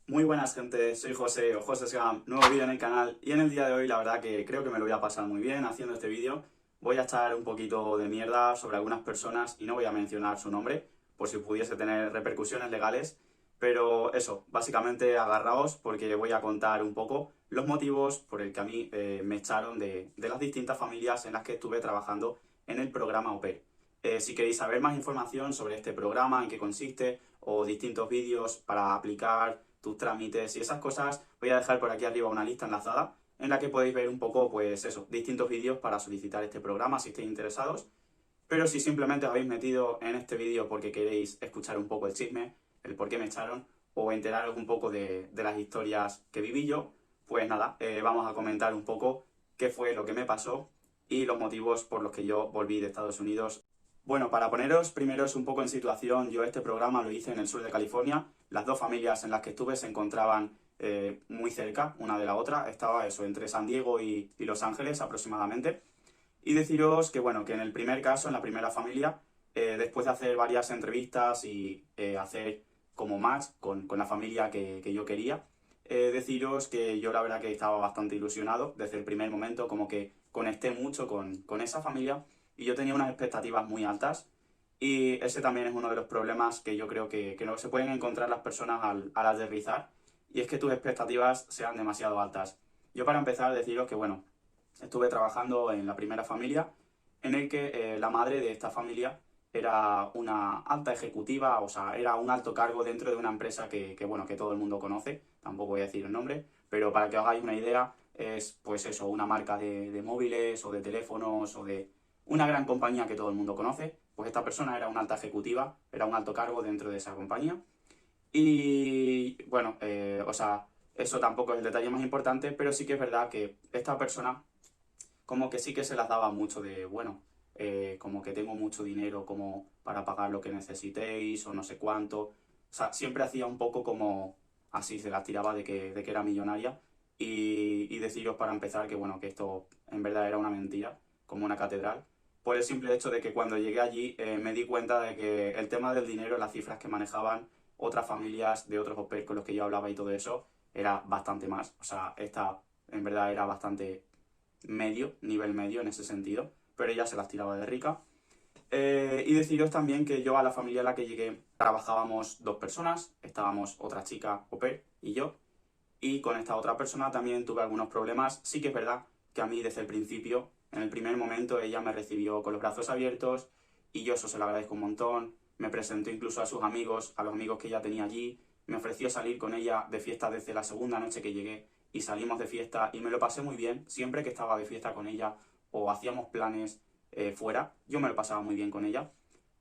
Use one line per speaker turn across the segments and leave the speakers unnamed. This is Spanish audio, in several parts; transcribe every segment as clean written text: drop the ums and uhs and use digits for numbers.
Muy buenas gente, soy José o José Sgam, nuevo vídeo en el canal y en el día de hoy la verdad que creo que me lo voy a pasar muy bien haciendo este vídeo. Voy a echar un poquito de mierda sobre algunas personas y no voy a mencionar su nombre por si pudiese tener repercusiones legales, pero eso, básicamente agarraos porque voy a contar un poco los motivos por el que a mí me echaron de las distintas familias en las que estuve trabajando en el programa Au Pair. Si queréis saber más información sobre este programa, en qué consiste o distintos vídeos para aplicar tus trámites y esas cosas, voy a dejar por aquí arriba una lista enlazada en la que podéis ver un poco, pues eso, distintos vídeos para solicitar este programa si estáis interesados. Pero si simplemente os habéis metido en este vídeo porque queréis escuchar un poco el chisme, el por qué me echaron, o enteraros un poco de las historias que viví yo, pues nada, vamos a comentar un poco qué fue lo que me pasó y los motivos por los que yo volví de Estados Unidos. Bueno, para poneros primero un poco en situación, yo este programa lo hice en el sur de California. Las dos familias en las que estuve se encontraban muy cerca una de la otra. Estaba eso, entre San Diego y Los Ángeles aproximadamente. Y deciros que, bueno, que en el primer caso, en la primera familia, después de hacer varias entrevistas y hacer como match con la familia que yo quería, deciros que yo la verdad que estaba bastante ilusionado desde el primer momento, como que conecté mucho con esa familia y yo tenía unas expectativas muy altas y ese también es uno de los problemas que yo creo que no se pueden encontrar las personas al aterrizar y es que tus expectativas sean demasiado altas. Yo para empezar deciros que bueno, estuve trabajando en la primera familia en el que la madre de esta familia era una alta ejecutiva, o sea, era un alto cargo dentro de una empresa bueno, que todo el mundo conoce, tampoco voy a decir el nombre, pero para que os hagáis una idea, es pues eso, una marca de móviles o de teléfonos o de una gran compañía que todo el mundo conoce, pues esta persona era una alta ejecutiva, era un alto cargo dentro de esa compañía. Y bueno, o sea, eso tampoco es el detalle más importante, pero sí que es verdad que esta persona como que sí que se las daba mucho de, bueno, como que tengo mucho dinero como para pagar lo que necesitéis o no sé cuánto. O sea, siempre hacía un poco como así, se las tiraba de que era millonaria. Y deciros para empezar que, bueno, que esto en verdad era una mentira, como una catedral. Por el simple hecho de que cuando llegué allí me di cuenta de que el tema del dinero, las cifras que manejaban otras familias de otros au pair con los que yo hablaba y todo eso, era bastante más. O sea, esta en verdad era bastante medio, nivel medio en ese sentido, pero ella se las tiraba de rica. Y deciros también que yo a la familia a la que llegué trabajábamos dos personas, estábamos otra chica au pair y yo, y con esta otra persona también tuve algunos problemas. Sí que es verdad que a mí desde el principio, en el primer momento, ella me recibió con los brazos abiertos y yo eso se lo agradezco un montón. Me presentó incluso a sus amigos, a los amigos que ella tenía allí. Me ofreció salir con ella de fiesta desde la segunda noche que llegué y salimos de fiesta y me lo pasé muy bien. Siempre que estaba de fiesta con ella o hacíamos planes fuera, yo me lo pasaba muy bien con ella,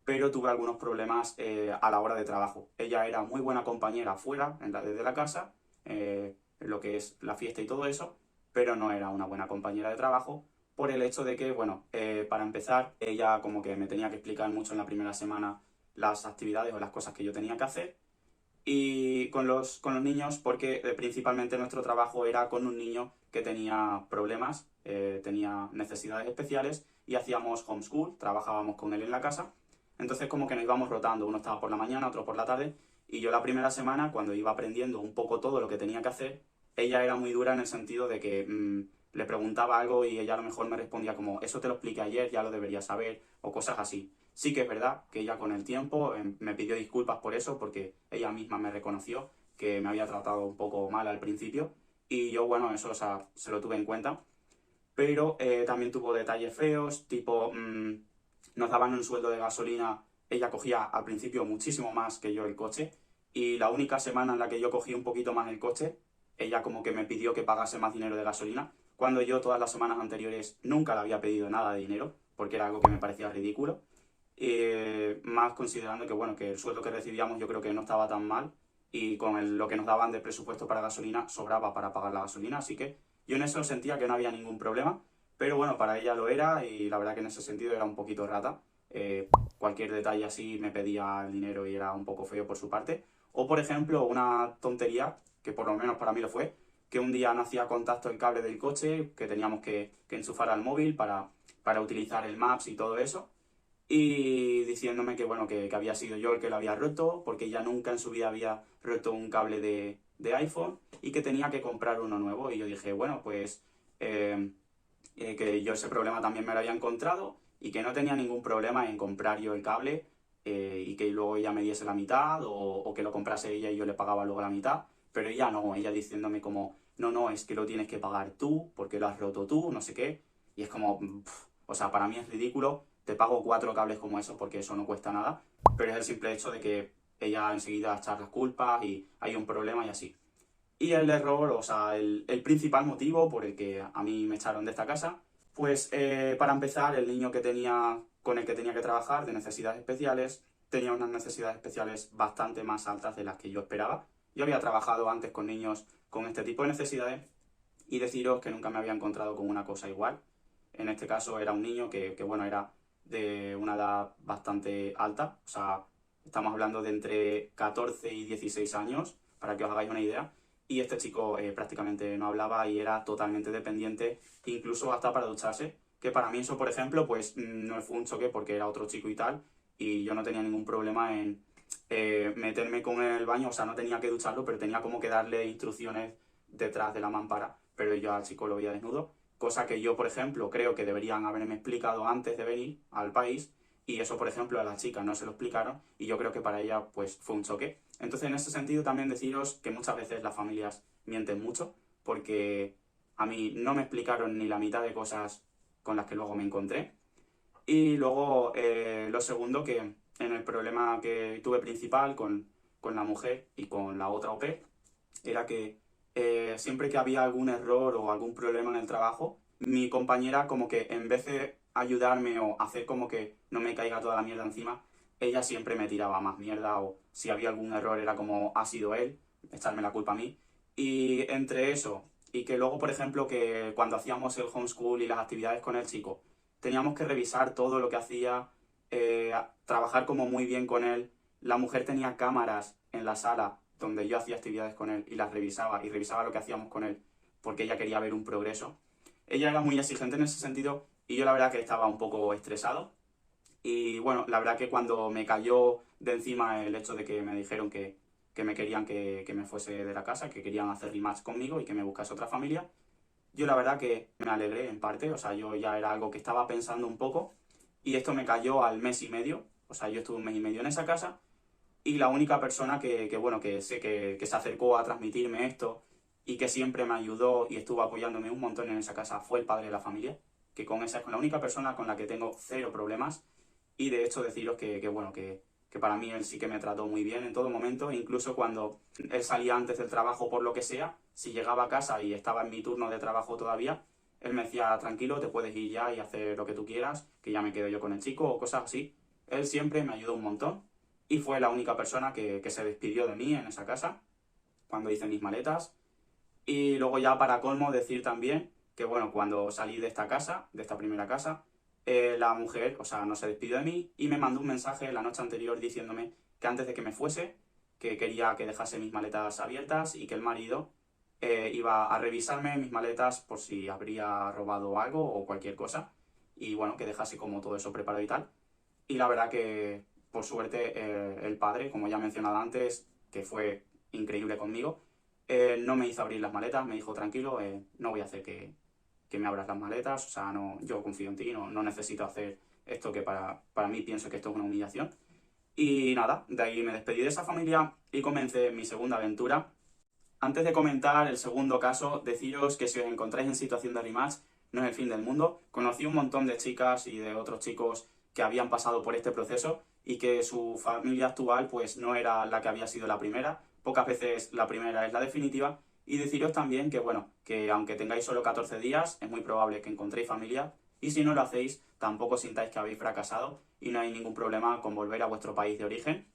pero tuve algunos problemas a la hora de trabajo. Ella era muy buena compañera fuera, desde la casa, lo que es la fiesta y todo eso, pero no era una buena compañera de trabajo por el hecho de que, bueno, para empezar, ella como que me tenía que explicar mucho en la primera semana las actividades o las cosas que yo tenía que hacer y con los niños porque principalmente nuestro trabajo era con un niño que tenía problemas, tenía necesidades especiales y hacíamos homeschool, trabajábamos con él en la casa. Entonces como que nos íbamos rotando, uno estaba por la mañana, otro por la tarde y yo la primera semana cuando iba aprendiendo un poco todo lo que tenía que hacer, ella era muy dura en el sentido de que le preguntaba algo y ella a lo mejor me respondía como eso te lo expliqué ayer, ya lo deberías saber o cosas así. Sí que es verdad que ella con el tiempo me pidió disculpas por eso, porque ella misma me reconoció que me había tratado un poco mal al principio y yo, bueno, eso o sea, se lo tuve en cuenta. Pero también tuvo detalles feos, tipo, nos daban un sueldo de gasolina, ella cogía al principio muchísimo más que yo el coche y la única semana en la que yo cogí un poquito más el coche, ella como que me pidió que pagase más dinero de gasolina, cuando yo todas las semanas anteriores nunca le había pedido nada de dinero, porque era algo que me parecía ridículo. Más considerando que, bueno, que el sueldo que recibíamos yo creo que no estaba tan mal y con lo que nos daban de presupuesto para gasolina sobraba para pagar la gasolina, así que yo en eso sentía que no había ningún problema, pero bueno, para ella lo era y la verdad que en ese sentido era un poquito rata. Cualquier detalle así me pedía el dinero y era un poco feo por su parte. O por ejemplo, una tontería, que por lo menos para mí lo fue, que un día no hacía contacto el cable del coche, que teníamos que enchufar al móvil para utilizar el Maps y todo eso y diciéndome que bueno, que había sido yo el que lo había roto, porque ella nunca en su vida había roto un cable de iPhone y que tenía que comprar uno nuevo. Y yo dije, bueno, pues que yo ese problema también me lo había encontrado y que no tenía ningún problema en comprar yo el cable y que luego ella me diese la mitad o que lo comprase ella y yo le pagaba luego la mitad. Pero ella no, ella diciéndome como, no, no, es que lo tienes que pagar tú porque lo has roto tú, no sé qué. Y es como, o sea, para mí es ridículo. Te pago 4 cables como esos porque eso no cuesta nada. Pero es el simple hecho de que ella enseguida echa las culpas y hay un problema y así. Y el error, o sea, el principal motivo por el que a mí me echaron de esta casa, pues para empezar, el niño que tenía, con el que tenía que trabajar, de necesidades especiales, tenía unas necesidades especiales bastante más altas de las que yo esperaba. Yo había trabajado antes con niños con este tipo de necesidades y deciros que nunca me había encontrado con una cosa igual. En este caso era un niño que bueno, era de una edad bastante alta, o sea, estamos hablando de entre 14 y 16 años, para que os hagáis una idea. Y este chico prácticamente no hablaba y era totalmente dependiente, incluso hasta para ducharse. Que para mí eso, por ejemplo, pues no fue un choque porque era otro chico y tal, y yo no tenía ningún problema en meterme con él en el baño, o sea, no tenía que ducharlo, pero tenía como que darle instrucciones detrás de la mampara, pero yo al chico lo veía desnudo, cosa que yo, por ejemplo, creo que deberían haberme explicado antes de venir al país, y eso, por ejemplo, a la chica no se lo explicaron, y yo creo que para ella, pues, fue un choque. Entonces, en ese sentido, también deciros que muchas veces las familias mienten mucho, porque a mí no me explicaron ni la mitad de cosas con las que luego me encontré. Y luego, lo segundo, que en el problema que tuve principal con la mujer y con la otra OP, era que siempre que había algún error o algún problema en el trabajo, mi compañera como que en vez de ayudarme o hacer como que no me caiga toda la mierda encima, ella siempre me tiraba más mierda o si había algún error era como ha sido él, echarme la culpa a mí. Y entre eso y que luego, por ejemplo, que cuando hacíamos el homeschool y las actividades con el chico, teníamos que revisar todo lo que hacía, trabajar como muy bien con él. La mujer tenía cámaras en la sala donde yo hacía actividades con él y las revisaba y revisaba lo que hacíamos con él porque ella quería ver un progreso. Ella era muy exigente en ese sentido y yo la verdad que estaba un poco estresado. Y bueno, la verdad que cuando me cayó de encima el hecho de que me dijeron que me querían que me fuese de la casa, que querían hacer rematch conmigo y que me buscase otra familia, yo la verdad que me alegré en parte, o sea, yo ya era algo que estaba pensando un poco y esto me cayó al mes y medio, o sea, yo estuve un mes y medio en esa casa y la única persona bueno, que sé que se acercó a transmitirme esto y que siempre me ayudó y estuvo apoyándome un montón en esa casa fue el padre de la familia, que con esa es con la única persona con la que tengo cero problemas y de hecho deciros bueno, que para mí él sí que me trató muy bien en todo momento, incluso cuando él salía antes del trabajo por lo que sea, si llegaba a casa y estaba en mi turno de trabajo todavía, él me decía, tranquilo, te puedes ir ya y hacer lo que tú quieras, que ya me quedo yo con el chico o cosas así. Él siempre me ayudó un montón y fue la única persona que se despidió de mí en esa casa cuando hice mis maletas. Y luego ya para colmo decir también que bueno, cuando salí de esta casa, de esta primera casa, la mujer, o sea, no se despidió de mí y me mandó un mensaje la noche anterior diciéndome que antes de que me fuese, que quería que dejase mis maletas abiertas y que el marido iba a revisarme mis maletas por si habría robado algo o cualquier cosa. Y bueno, que dejase como todo eso preparado y tal. Y la verdad que, por suerte, el padre, como ya he mencionado antes, que fue increíble conmigo, no me hizo abrir las maletas, me dijo, tranquilo, no voy a hacer que me abras las maletas, o sea, no, yo confío en ti, no necesito hacer esto que para mí pienso que esto es una humillación. Y nada, de ahí me despedí de esa familia y comencé mi segunda aventura. Antes de comentar el segundo caso, deciros que si os encontráis en situación de rematch, no es el fin del mundo. Conocí un montón de chicas y de otros chicos que habían pasado por este proceso y que su familia actual pues no era la que había sido la primera. Pocas veces la primera es la definitiva. Y deciros también que bueno, que aunque tengáis solo 14 días, es muy probable que encontréis familia. Y si no lo hacéis, tampoco sintáis que habéis fracasado y no hay ningún problema con volver a vuestro país de origen.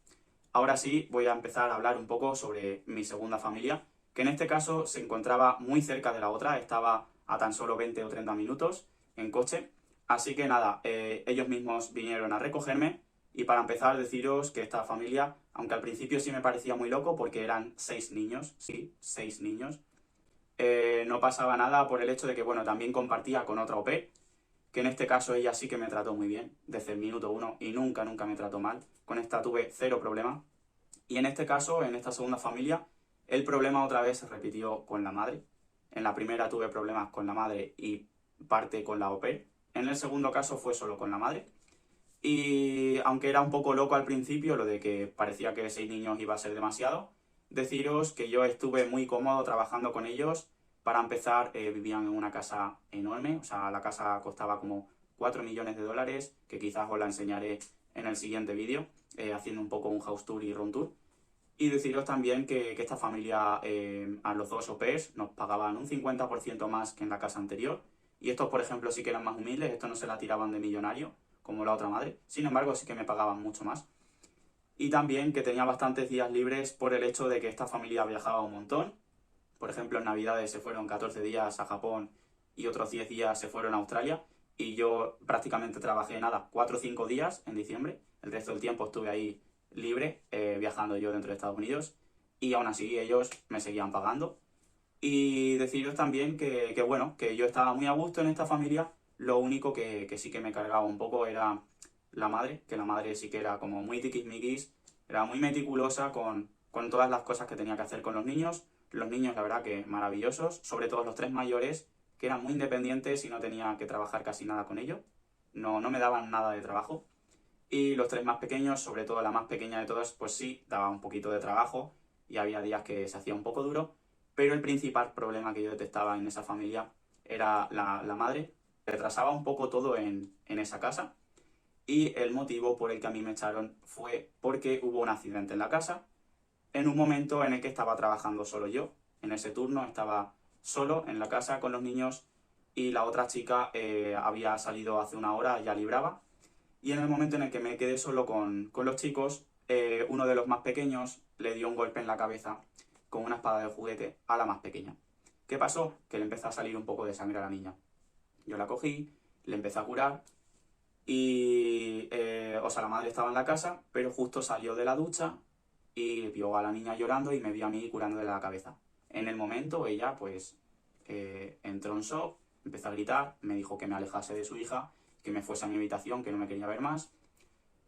Ahora sí, voy a empezar a hablar un poco sobre mi segunda familia, que en este caso se encontraba muy cerca de la otra, estaba a tan solo 20 o 30 minutos en coche. Así que nada, ellos mismos vinieron a recogerme y para empezar deciros que esta familia, aunque al principio sí me parecía muy loco porque eran 6 niños, sí, 6 niños, no pasaba nada por el hecho de que, bueno, también compartía con otra OP, que en este caso ella sí que me trató muy bien desde el minuto uno y nunca me trató mal. Con esta tuve cero problema. Y en este caso, en esta segunda familia, El problema otra vez se repitió con la madre. En la primera tuve problemas con la madre y parte con la au pair. En el segundo caso fue solo con la madre. Y aunque era un poco loco al principio, lo de que parecía que 6 niños iba a ser demasiado, deciros que yo estuve muy cómodo trabajando con ellos. Para empezar, vivían en una casa enorme, o sea, la casa costaba como 4 millones de dólares, que quizás os la enseñaré en el siguiente vídeo, haciendo un poco un house tour y room tour. Y deciros también que esta familia, a los 2 au pairs, nos pagaban un 50% más que en la casa anterior. Y estos, por ejemplo, sí que eran más humildes, estos no se la tiraban de millonario, como la otra madre. Sin embargo, sí que me pagaban mucho más. Y también que tenía bastantes días libres por el hecho de que esta familia viajaba un montón. Por ejemplo, en Navidades se fueron 14 días a Japón y otros 10 días se fueron a Australia. Y yo prácticamente trabajé nada, 4 o 5 días en diciembre. El resto del tiempo estuve ahí libre, viajando yo dentro de Estados Unidos. Y aún así ellos me seguían pagando. Y deciros también que bueno, que yo estaba muy a gusto en esta familia. Lo único que sí que me cargaba un poco era la madre, que la madre sí que era como muy tiquismiquis, era muy meticulosa con todas las cosas que tenía que hacer con los niños. Los niños, la verdad, que maravillosos, sobre todo los 3 mayores, que eran muy independientes y no tenía que trabajar casi nada con ellos. No me daban nada de trabajo. Y los 3 más pequeños, sobre todo la más pequeña de todas, pues sí, daba un poquito de trabajo y había días que se hacía un poco duro. Pero el principal problema que yo detectaba en esa familia era la madre. Retrasaba un poco todo en esa casa. Y el motivo por el que a mí me echaron fue porque hubo un accidente en la casa, en un momento en el que estaba trabajando solo yo. En ese turno estaba solo en la casa con los niños y la otra chica había salido hace una hora, ya libraba. Y en el momento en el que me quedé solo con los chicos, uno de los más pequeños le dio un golpe en la cabeza con una espada de juguete a la más pequeña. ¿Qué pasó? Que le empezó a salir un poco de sangre a la niña. Yo la cogí, le empecé a curar y, o sea, la madre estaba en la casa, pero justo salió de la ducha y vio a la niña llorando y me vio a mí curándole la cabeza. En el momento ella, pues, entró en shock, empezó a gritar, me dijo que me alejase de su hija, que me fuese a mi habitación, que no me quería ver más.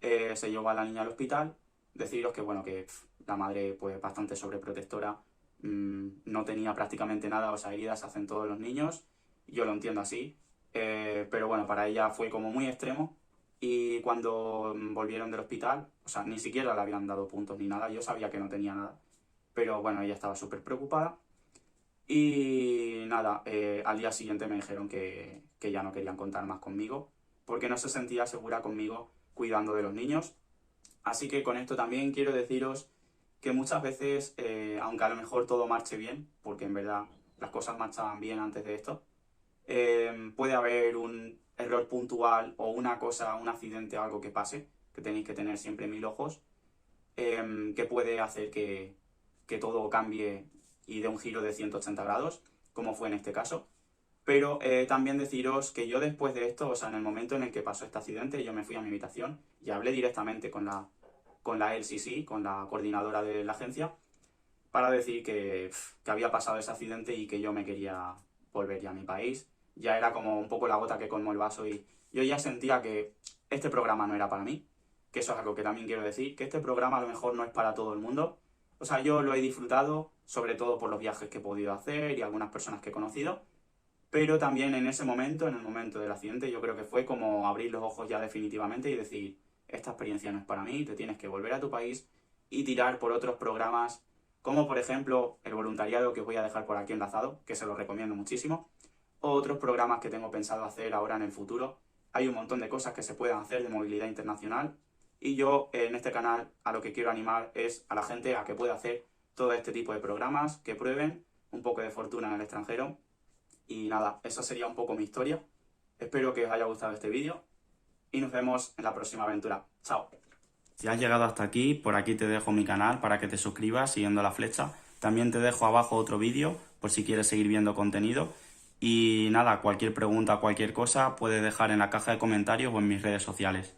Se llevó a la niña al hospital. Deciros que, bueno, que la madre, pues, bastante sobreprotectora, no tenía prácticamente nada, o sea, heridas hacen todos los niños, yo lo entiendo así, pero bueno, para ella fue como muy extremo. Y cuando volvieron del hospital, o sea, ni siquiera le habían dado puntos ni nada, yo sabía que no tenía nada, pero bueno, ella estaba súper preocupada. Y nada, al día siguiente me dijeron que ya no querían contar más conmigo, porque no se sentía segura conmigo cuidando de los niños. Así que con esto también quiero deciros que muchas veces, aunque a lo mejor todo marche bien, porque en verdad las cosas marchaban bien antes de esto, puede haber un error puntual o una cosa, un accidente o algo que pase, que tenéis que tener siempre 1000 ojos, que puede hacer que todo cambie y dé un giro de 180 grados, como fue en este caso. Pero también deciros que yo después de esto, o sea, en el momento en el que pasó este accidente, yo me fui a mi habitación y hablé directamente con la LCC, con la coordinadora de la agencia, para decir que había pasado ese accidente y que yo me quería volver ya a mi país. Ya era como un poco la gota que colmó el vaso y yo ya sentía que este programa no era para mí, que eso es algo que también quiero decir, que este programa a lo mejor no es para todo el mundo. O sea, yo lo he disfrutado, sobre todo por los viajes que he podido hacer y algunas personas que he conocido, pero también en ese momento, en el momento del accidente, yo creo que fue como abrir los ojos ya definitivamente y decir, esta experiencia no es para mí, te tienes que volver a tu país y tirar por otros programas, como por ejemplo el voluntariado, que os voy a dejar por aquí enlazado, que se lo recomiendo muchísimo, o otros programas que tengo pensado hacer ahora en el futuro. Hay un montón de cosas que se pueden hacer de movilidad internacional y yo en este canal a lo que quiero animar es a la gente a que pueda hacer todo este tipo de programas, que prueben un poco de fortuna en el extranjero. Y nada, esa sería un poco mi historia. Espero que os haya gustado este vídeo y nos vemos en la próxima aventura. Chao. Si has llegado hasta aquí, por aquí te dejo mi canal para que te suscribas siguiendo la flecha. También te dejo abajo otro vídeo por si quieres seguir viendo contenido. Y nada, cualquier pregunta, cualquier cosa, puedes dejar en la caja de comentarios o en mis redes sociales.